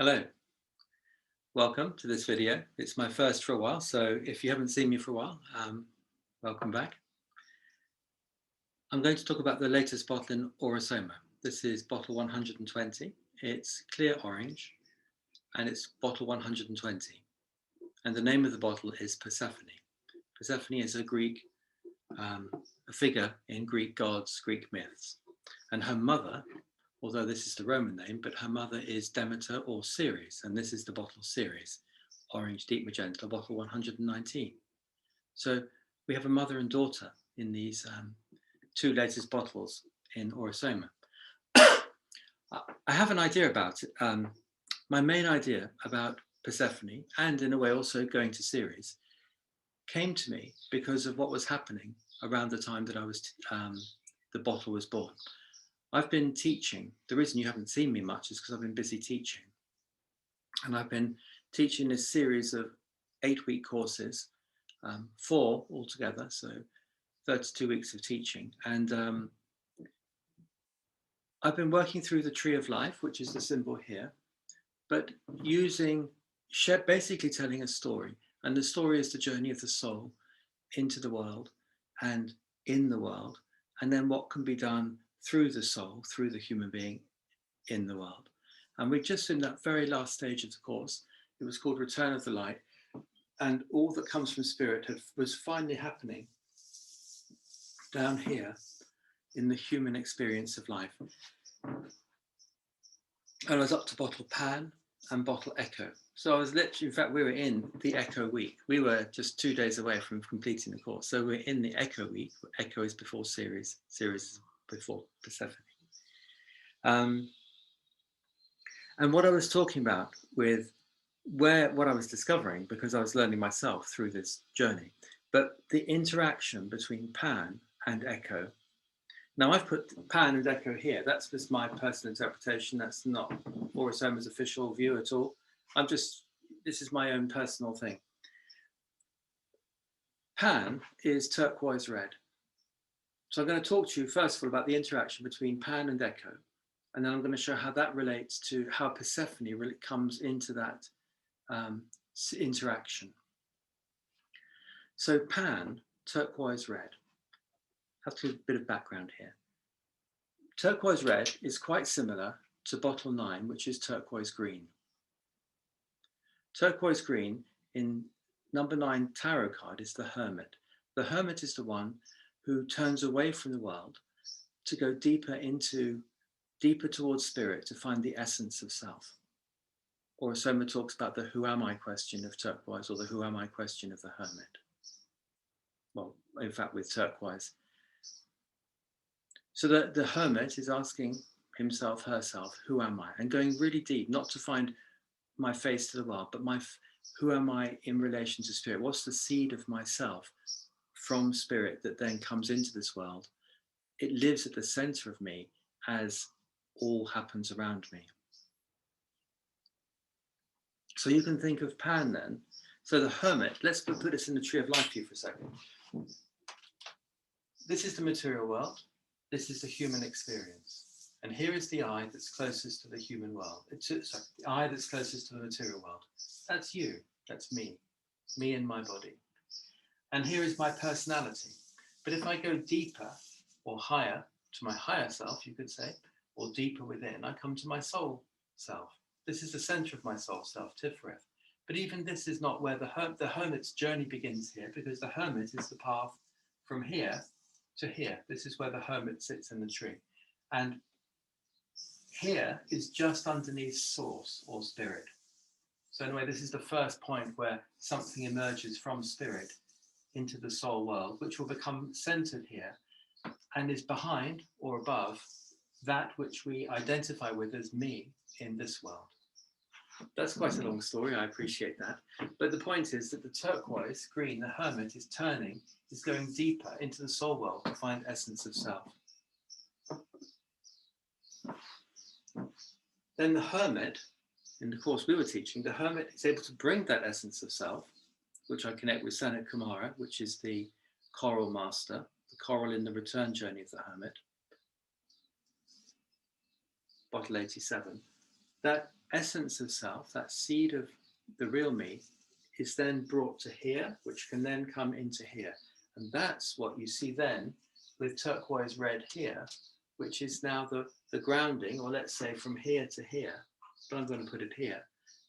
Hello, welcome to this video. It's my first for a while, so if you haven't seen me for a while, welcome back. I'm going to talk about the latest bottle in Orosoma. This is bottle 120. It's clear orange and it's bottle 120. And the name of the bottle is Persephone. Persephone is a Greek, a figure in Greek gods, Greek myths. And her mother, although this is the Roman name, but her mother is Demeter or Ceres, and this is the bottle Ceres, orange deep magenta, bottle 119. So we have a mother and daughter in these two latest bottles in Orosoma. I have an idea about it. My main idea about Persephone, and in a way also going to Ceres, came to me because of what was happening around the time that I was the bottle was born. I've been teaching. The reason you haven't seen me much is because I've been busy teaching. And I've been teaching a series of 8-week courses, 4 altogether, so 32 weeks of teaching. And I've been working through the tree of life, which is the symbol here, but basically telling a story. And the story is the journey of the soul into the world and in the world, and then what can be done through the soul, through the human being in the world. And we're just in that very last stage of the course. It was called Return of the Light. And all that comes from spirit was finally happening down here in the human experience of life. And I was up to bottle Pan and bottle Echo. So I was literally, in fact, we were in the Echo week. We were just 2 days away from completing the course. So we're in the Echo week. Echo is before Ceres. Ceres is before Persephone. And what I was talking about with what I was discovering, because I was learning myself through this journey, but the interaction between Pan and Echo. Now I've put Pan and Echo here. That's just my personal interpretation. That's not Orosoma's official view at all. This is my own personal thing. Pan is turquoise red. So I'm going to talk to you first of all about the interaction between Pan and Echo, and then I'm going to show how that relates to how Persephone really comes into that interaction. So Pan, turquoise red. Have to give a bit of background here. Turquoise red is quite similar to bottle 9, which is turquoise green. Turquoise green in number 9 tarot card is the Hermit. The Hermit is the one who turns away from the world to go deeper towards spirit, to find the essence of self. Orosoma talks about the who am I question of turquoise, or the who am I question of the Hermit. Well, in fact, with turquoise. So the Hermit is asking himself, herself, who am I? And going really deep, not to find my face to the world, but who am I in relation to spirit? What's the seed of myself from spirit that then comes into this world? It lives at the center of me as all happens around me. So you can think of Pan then. So the Hermit, let's put this in the tree of life view for a second. This is the material world. This is the human experience. And here is the eye that's closest to the human world. The eye that's closest to the material world. That's you, that's me and my body. And here is my personality. But if I go deeper or higher to my higher self, you could say, or deeper within, I come to my soul self. This is the center of my soul self, Tiferet. But even this is not where the Hermit's journey begins here, because the Hermit is the path from here to here. This is where the Hermit sits in the tree. And here is just underneath source or spirit. So anyway, this is the first point where something emerges from spirit into the soul world, which will become centered here and is behind or above that which we identify with as me in this world. That's quite a long story, I appreciate that. But the point is that the turquoise green, the Hermit, is going deeper into the soul world to find essence of self. Then the Hermit, in the course we were teaching, the Hermit is able to bring that essence of self, which I connect with Sanat Kumara, which is the coral master, the coral in the return journey of the Hermit, bottle 87. that essence of self, that seed of the real me, is then brought to here, which can then come into here. And that's what you see then with turquoise red here, which is now the grounding, or let's say from here to here, but I'm going to put it here.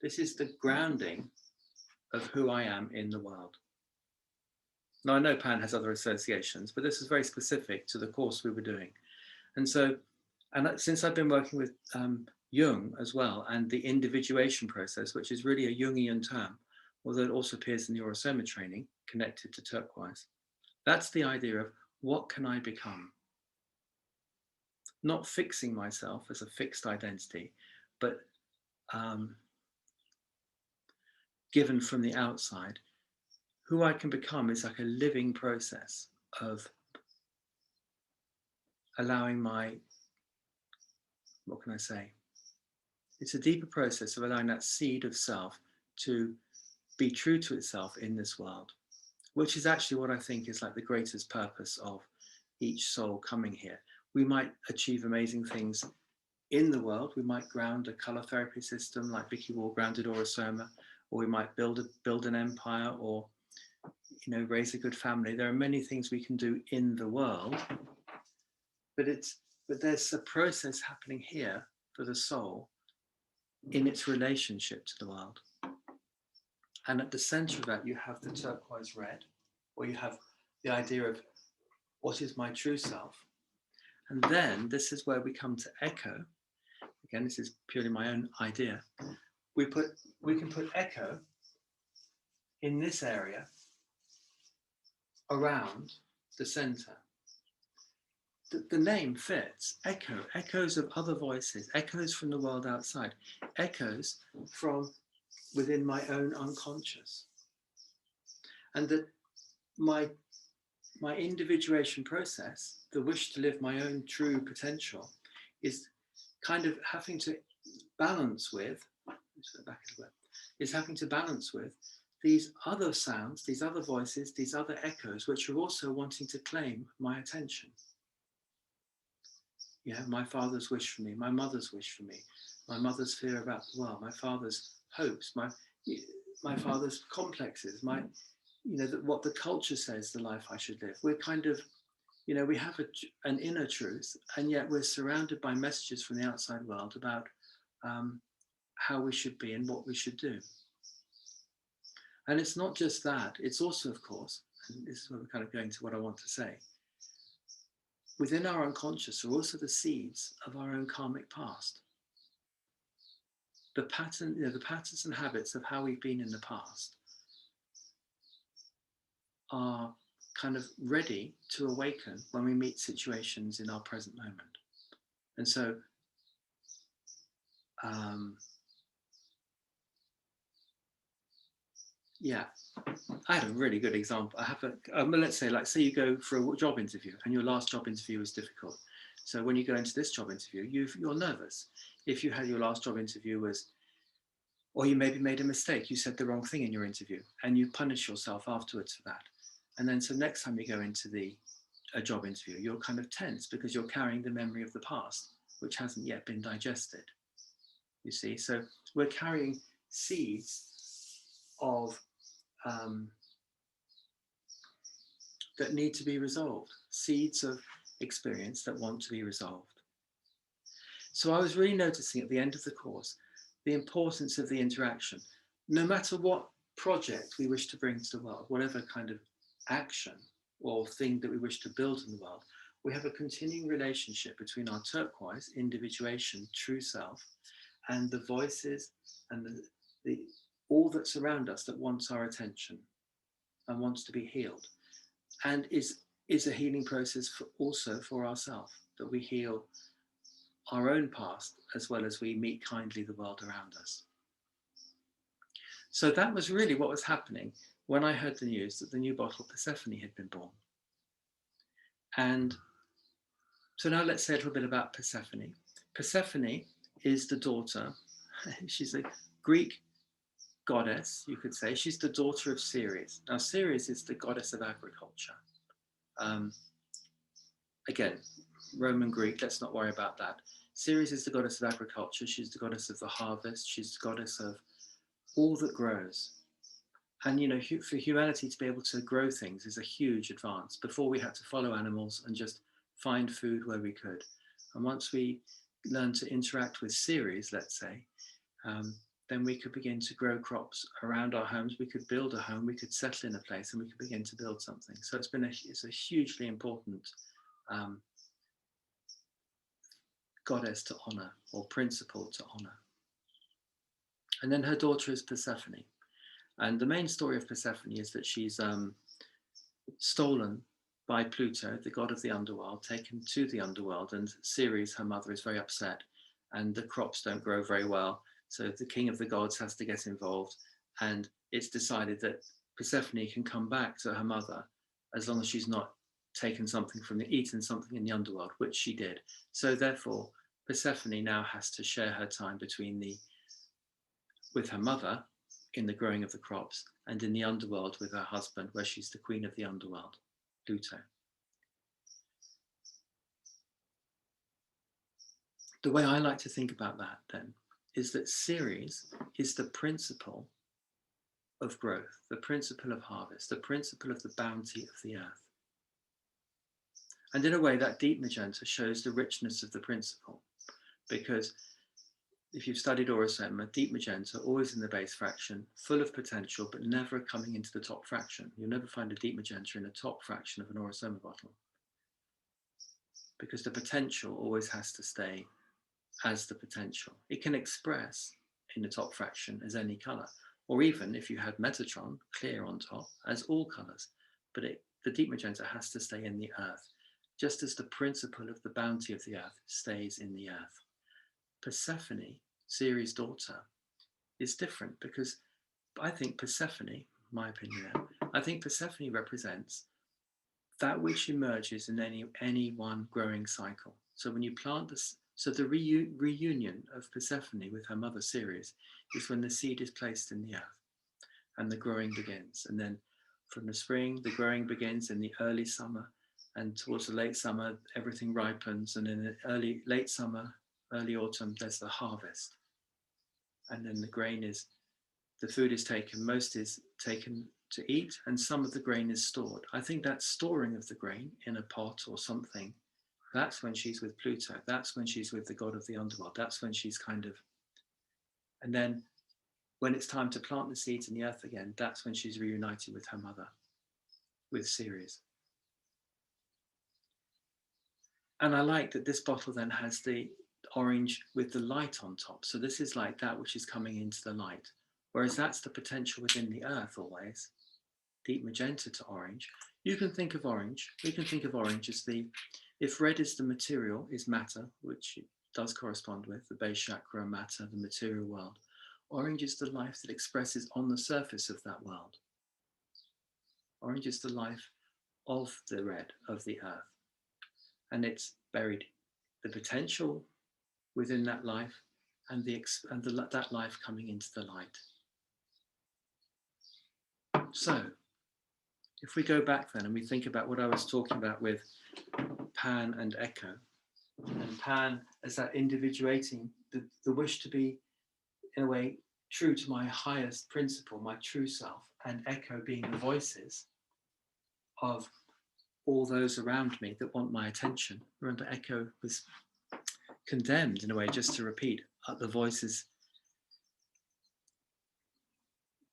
This is the grounding of who I am in the world. Now, I know Pan has other associations, but this is very specific to the course we were doing. And so, and since I've been working with Jung as well, and the individuation process, which is really a Jungian term, although it also appears in the Aurosoma training connected to turquoise, that's the idea of what can I become? Not fixing myself as a fixed identity, but given from the outside, who I can become is like a living process of allowing my, what can I say? It's a deeper process of allowing that seed of self to be true to itself in this world, which is actually what I think is like the greatest purpose of each soul coming here. We might achieve amazing things in the world. We might ground a color therapy system like Vicky Wall grounded Aurosoma, or we might build an empire, or raise a good family. There are many things we can do in the world, but there's a process happening here for the soul in its relationship to the world. And at the center of that, you have the turquoise red, or you have the idea of what is my true self. And then this is where we come to echo. Again, this is purely my own idea. We can put echo in this area around the center. The name fits. Echo, echoes of other voices, echoes from the world outside, echoes from within my own unconscious. And that my individuation process, the wish to live my own true potential, is kind of having to balance with, these other sounds, these other voices, these other echoes, which are also wanting to claim my attention. Yeah, my father's wish for me, my mother's wish for me, my mother's fear about the world, my father's hopes, my father's complexes, what the culture says the life I should live. We're kind of, we have an inner truth, and yet we're surrounded by messages from the outside world about how we should be and what we should do. And it's not just that, it's also, of course, and this is where we're kind of going to what I want to say, within our unconscious are also the seeds of our own karmic past. The patterns and habits of how we've been in the past are kind of ready to awaken when we meet situations in our present moment. And so, I had a really good example. I have let's say you go for a job interview and your last job interview was difficult. So when you go into this job interview, you're nervous. If you had your last job interview or you maybe made a mistake, you said the wrong thing in your interview, and you punish yourself afterwards for that. And then so next time you go into a job interview, you're kind of tense because you're carrying the memory of the past, which hasn't yet been digested. You see, so we're carrying seeds of that need to be resolved, seeds of experience that want to be resolved. So I was really noticing at the end of the course the importance of the interaction. No matter what project we wish to bring to the world, whatever kind of action or thing that we wish to build in the world, we have a continuing relationship between our turquoise, individuation, true self, and the voices and the all that's around us that wants our attention and wants to be healed, and is a healing process also for ourselves, that we heal our own past as well as we meet kindly the world around us. So that was really what was happening when I heard the news that the new bottle Persephone had been born. And so now let's say a little bit about Persephone. Persephone is the daughter, she's a Greek goddess, you could say. She's the daughter of Ceres. Now, Ceres is the goddess of agriculture. Again, Roman Greek, let's not worry about that. Ceres is the goddess of agriculture. She's the goddess of the harvest. She's the goddess of all that grows. And, you know, for humanity to be able to grow things is a huge advance. Before we had to follow animals and just find food where we could. And once we learned to interact with Ceres, let's say, then we could begin to grow crops around our homes. We could build a home, we could settle in a place, and we could begin to build something. So it's a hugely important goddess to honor, or principle to honor. And then her daughter is Persephone. And the main story of Persephone is that she's stolen by Pluto, the god of the underworld, taken to the underworld, and Ceres, her mother, is very upset, and the crops don't grow very well. So the king of the gods has to get involved, and it's decided that Persephone can come back to her mother as long as she's not taken something eaten something in the underworld, which she did. So therefore, Persephone now has to share her time with her mother in the growing of the crops, and in the underworld with her husband, where she's the queen of the underworld, Pluto. The way I like to think about that then is that Ceres is the principle of growth, the principle of harvest, the principle of the bounty of the earth. And in a way, that deep magenta shows the richness of the principle, because if you've studied Orosema, deep magenta, always in the base fraction, full of potential, but never coming into the top fraction. You'll never find a deep magenta in the top fraction of an Orosema bottle, because the potential always has to stay as the potential. It can express in the top fraction as any color, or even if you had Metatron, clear on top, as all colors, but the deep magenta has to stay in the earth, just as the principle of the bounty of the earth stays in the earth. Persephone, Ceres' daughter, is different, because I think Persephone, my opinion now, I think Persephone represents that which emerges in any one growing cycle. So when you plant this, so the reunion of Persephone with her mother Ceres is when the seed is placed in the earth and the growing begins. And then from the spring, the growing begins in the early summer, and towards the late summer, everything ripens. And in the late summer, early autumn, there's the harvest. And then the food is taken, most is taken to eat, and some of the grain is stored. I think that storing of the grain in a pot or something, that's when she's with Pluto. That's when she's with the god of the underworld. That's when she's and then when it's time to plant the seeds in the earth again, that's when she's reunited with her mother, with Ceres. And I like that this bottle then has the orange with the light on top. So this is like that which is coming into the light, whereas that's the potential within the earth always, deep magenta to orange. You can think of orange, we can think of orange as if red is the material, is matter, which it does correspond with, the base chakra, matter, the material world. Orange is the life that expresses on the surface of that world. Orange is the life of the red, of the earth. And it's buried, the potential within that life, and that life coming into the light. So, if we go back then and we think about what I was talking about with Pan and Echo, and Pan as that individuating, the wish to be, in a way, true to my highest principle, my true self, and Echo being the voices of all those around me that want my attention. Remember, Echo was condemned in a way just to repeat the voices.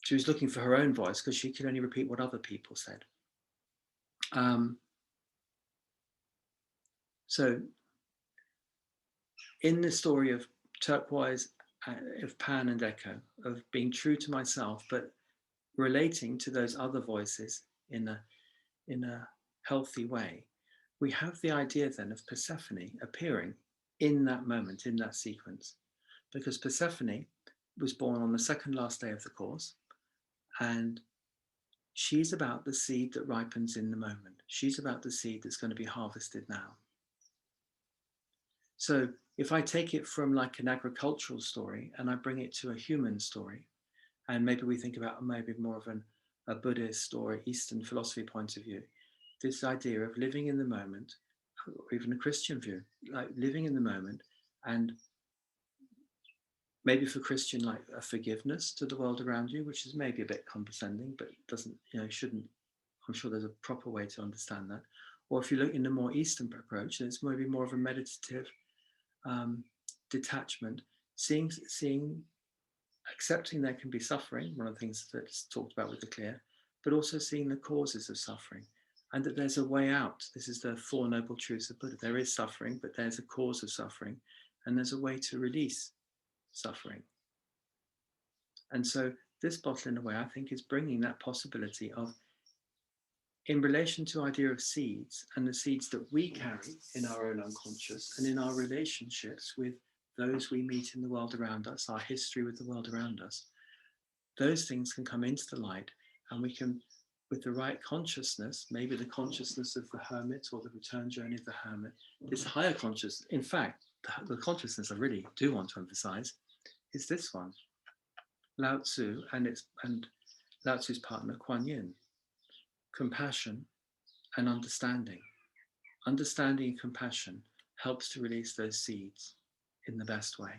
She was looking for her own voice because she could only repeat what other people said. So in the story of Turquoise, of Pan and Echo, of being true to myself, but relating to those other voices in a healthy way, we have the idea then of Persephone appearing in that moment, in that sequence, because Persephone was born on the second last day of the course, and she's about the seed that ripens in the moment. She's about the seed that's going to be harvested now. So if I take it from like an agricultural story and I bring it to a human story, and maybe we think about maybe more of a Buddhist or Eastern philosophy point of view, this idea of living in the moment, or even a Christian view, like living in the moment And maybe for Christian, like a forgiveness to the world around you, which is maybe a bit condescending, but doesn't, shouldn't, I'm sure there's a proper way to understand that. Or if you look in the more Eastern approach, then it's maybe more of a meditative detachment, seeing, accepting there can be suffering, one of the things that's talked about with the clear, but also seeing the causes of suffering and that there's a way out. This is the Four Noble Truths of Buddha. There is suffering, but there's a cause of suffering and there's a way to release suffering. And so this bottle, in a way, I think is bringing that possibility of, in relation to idea of seeds and the seeds that we carry in our own unconscious and in our relationships with those we meet in the world around us, our history with the world around us, those things can come into the light, and we can, with the right consciousness, maybe the consciousness of the hermit or the return journey of the hermit, this higher consciousness, in fact, the consciousness I really do want to emphasize is this one, Lao Tzu and Lao Tzu's partner, Kuan Yin. Compassion and understanding. Understanding and compassion helps to release those seeds in the best way.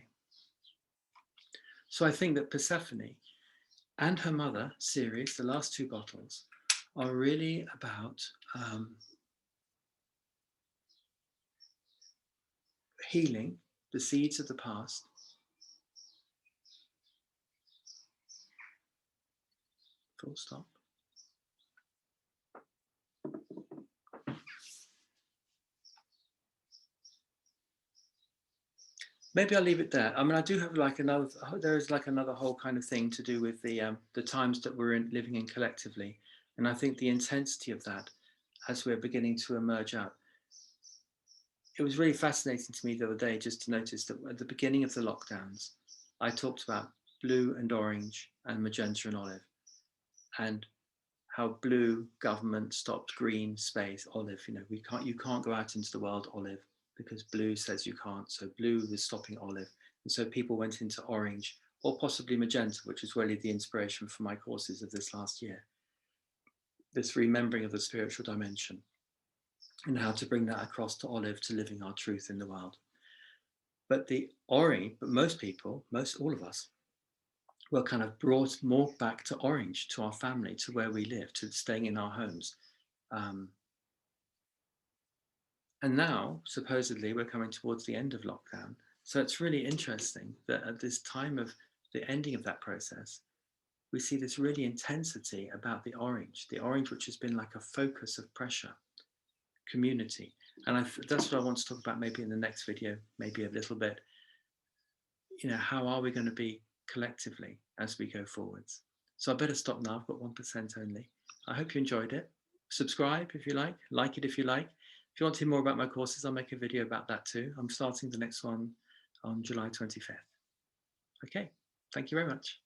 So I think that Persephone and her mother, Ceres, the last two bottles, are really about healing the seeds of the past, full stop. Maybe I'll leave it there. I mean, I do have like another, there is like another whole kind of thing to do with the times that we're living in collectively. And I think the intensity of that as we're beginning to emerge out. It was really fascinating to me the other day just to notice that at the beginning of the lockdowns, I talked about blue and orange and magenta and olive, and how blue government stopped green space, olive, you can't go out into the world, olive, because blue says you can't. So blue was stopping olive. And so people went into orange or possibly magenta, which was really the inspiration for my courses of this last year. This remembering of the spiritual dimension and how to bring that across to olive, to living our truth in the world. But the orange, but most people, all of us, were kind of brought more back to orange, to our family, to where we live, to staying in our homes. And now, supposedly, we're coming towards the end of lockdown. So it's really interesting that at this time of the ending of that process, we see this really intensity about the orange which has been like a focus of pressure, community. And that's what I want to talk about maybe in the next video, maybe a little bit. How are we going to be collectively as we go forwards? So I better stop now. I've got 1% only. I hope you enjoyed it. Subscribe if you like it if you like. If you want to hear more about my courses, I'll make a video about that too. I'm starting the next one on July 25th. Okay, thank you very much.